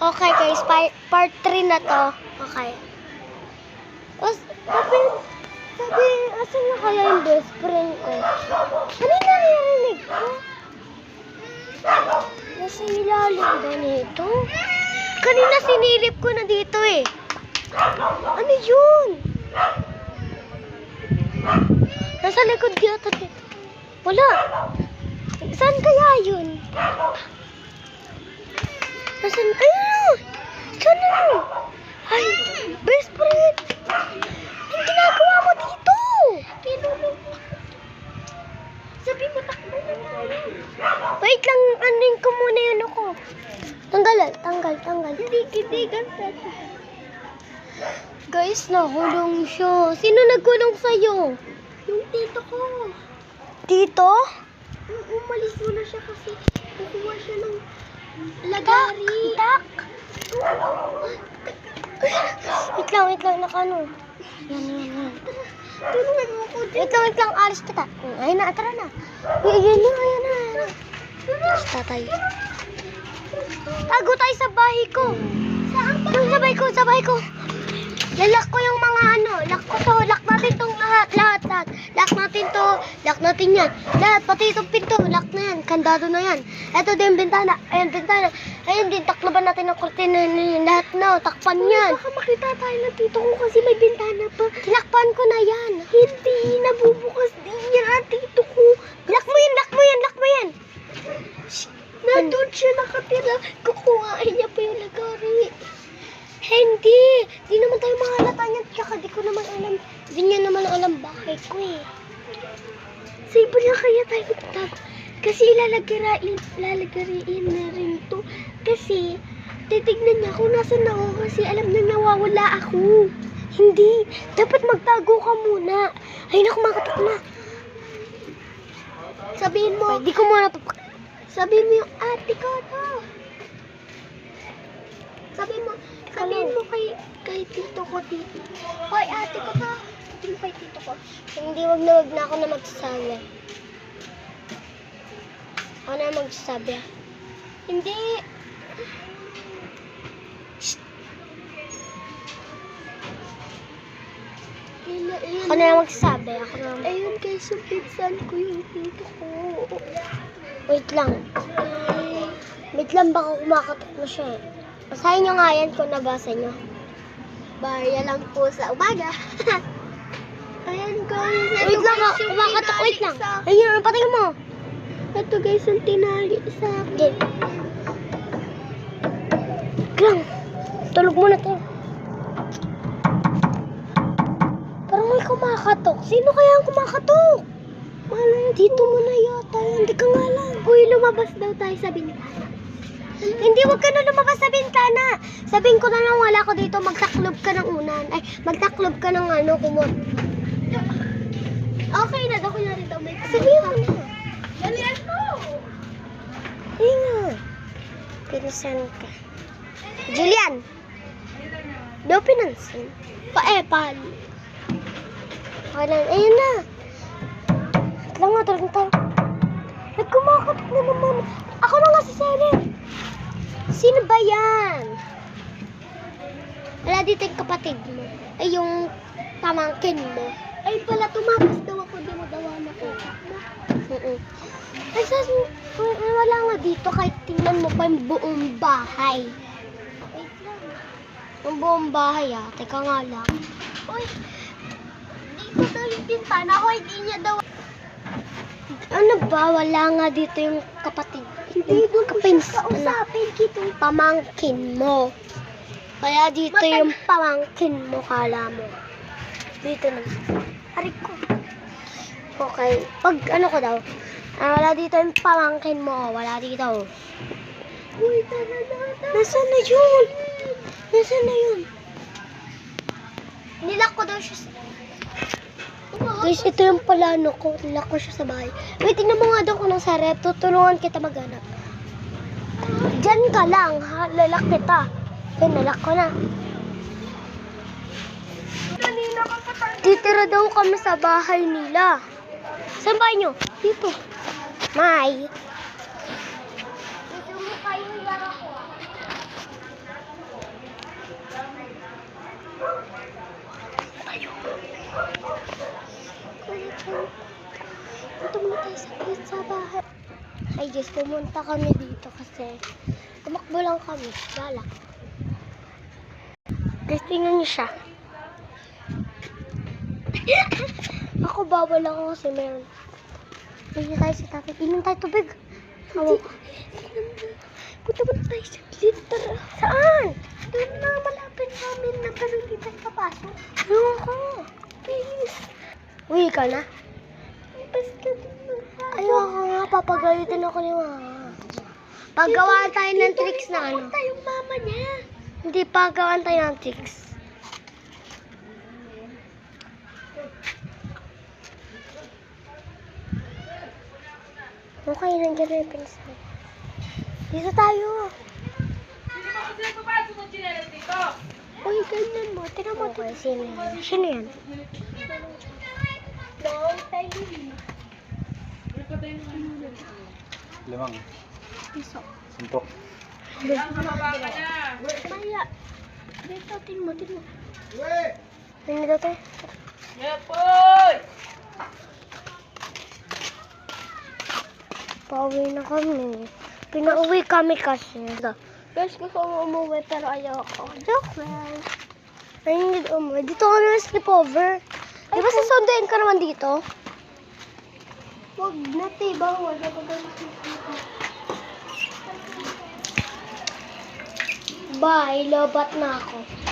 Okay guys, part 3 na to. Okay. Sabi, asan na kaya yung best friend ko? Ano yung naririnig ko? Nasa ilalim ba nito? Kanina sinilip ko na dito eh. Ano yun? Nasa likod yata dito. Wala. Saan kaya yun? Nasaan? Ayun! Saan na? Ay, best friend! Anong ginagawa mo dito? Sabi mo, takbo na tayo. Wait lang, anin ko muna yun ako. Tanggal. Hindi, ganda. Guys, nahulong siya. Sino nagkulong sa'yo? Yung tito ko. Tito? Umalis muna siya kasi kukuha siya ng lagari. Tak! Wait lang, nakano. Yan. Tulungan mo ko din. Wait lang, alis kita. Ayun na, tara na. Ayan na. Tatay. Tago tayo sa bahay ko. Saan ba? Yung sa bahay ko. Lalak ko yung mga lock ko to. Lock natin tong lahat. Lock natin to. Lock natin yan. Lahat, pati itong pinto. Lock na yan. Kandado na yan. Ito din bintana. Ayan, bintana. Ayun din, taklaban natin ang kortina na yan. Lahat na, takpan yan. Baka makita tayo ng tito ko kasi may bintana pa. Tinakpan ko na yan. Hindi, nabubukas din yan ang tito ko. Lock mo yan. Nandun siya nakatira. Kukuhain niya pa yung lagari. Hindi naman tayo mahalata niyan. Tsaka di ko naman alam. Di niya naman alam bahay ko eh. Sa iba na kaya tayo magtago. Kasi lalagariin na rin to. Kasi titignan niya kung nasan ako. Kasi alam na nawawala ako. Hindi. Dapat magtago ka muna. Ay naku, makatok na. Sabihin mo. Di ko muna sabihin mo yung ate ko to. Sabihin mo kay tito ko dito. Hoy, ate ko to. Sabihin mo kay tito ko. Hindi, wag na ako na magsasabi. Ako na magsasabi. Hindi. Shh. Ako na magsasabi. Ayun guys, yung pinsan ko yung tito ko. Wait lang, baka kumakatok na siya eh. Basahin nyo nga yan kung nabasa nyo. Barya lang po sa umaga. Ayan guys. Wait lang, kumakatok. Wait lang. Ayun, patingin mo. Ito guys, ang tinali sa akin. Lang, tulog muna tayo. Parang may kumakatok. Sino kaya ang kumakatok? Malay, dito mo na yata. Hindi ka nga lang. Uy, lumabas daw tayo sa bintana. Hindi, wag ka na lumabas sa bintana. Sabihin ko na lang wala ko dito. Magtaklob ka ng unan. Ay, magtaklob ka ng kumot. Okay na, ako na rin daw. Sabihin mo na. Dalian mo. Ayun nga. Pinsan ka. Julian. Daw pinansin. Paepal. Okay lang. Ayun na. Tulog tayo. Nagkumakatok na naman. Ako na nga si Selen. Sino ba yan? Wala dito yung kapatid mo. Ay, yung pamangkin mo. Ay pala, tumakas daw ako. Di mo daw nakita. Ay, wala nga dito. Kahit tingnan mo pa yung buong bahay. Wait lang. Yung buong bahay Teka nga lang. Uy, dito daw yung bintana. Hoy, di niya daw. Ano ba? Wala nga dito yung kapatid. Hindi, doon ko siya kausapin. Kitong pamangkin mo. Kaya dito yung pamangkin mo, kala mo. Dito na. Arik ko. Okay. Pag ko daw. Wala dito yung pamangkin mo. Wala dito. Uy, tara. Nasaan na yun? Nilak ko daw siya. Guys, ito yung plano ko. Nilak ko siya sa bahay. Wait, tingnan mo nga daw ko ng sarap. Tutulungan kita maghanap. Diyan ka lang, ha? Lalak kita. Okay, nalak ko na. Titira daw kami sa bahay nila. Saan bahay nyo? Dito. May. sa bahay. Ay, Diyos, pumunta kami dito kasi tumakbo lang kami. Lala. Guys, tingnan niyo siya. Ako bawal ako kasi meron. Tingnan tayo sa tatay. Tingnan tayo tubig. Hindi. Punta mo tayo sa glitter. Saan? Doon na malapit sa amin na pero hindi tayo papasok. Ayun ko. Please. Uwi ka na? Basta din. Ayoko nga. Papagalitan ako ni mama. Paggawaan tayo ng tricks na ano. Dito yung mama niya. Hindi, paggawaan tayo ng tricks. Okay, nandiyan na yung pinsan. Dito tayo. Hindi ba kasi nagpapasok ng chinelas dito? Uy, ganyan mo. Tignan mo. Okay, sino yan? Sino yan? Long time. Limang. Piso. Suntok. Ang mababa ka na. Maya. Dito, tingnan mo. Tingnan dito. Yepoy! Pauwi na kami. Pinauwi kami kasi. Guys, gusto ko umuwi pero ayoko. Joke lang. I need umuwi. Dito ka na sleepover. Di ba sasunduin ka naman dito? Huwag na, bawal. Bye, lobat na ako.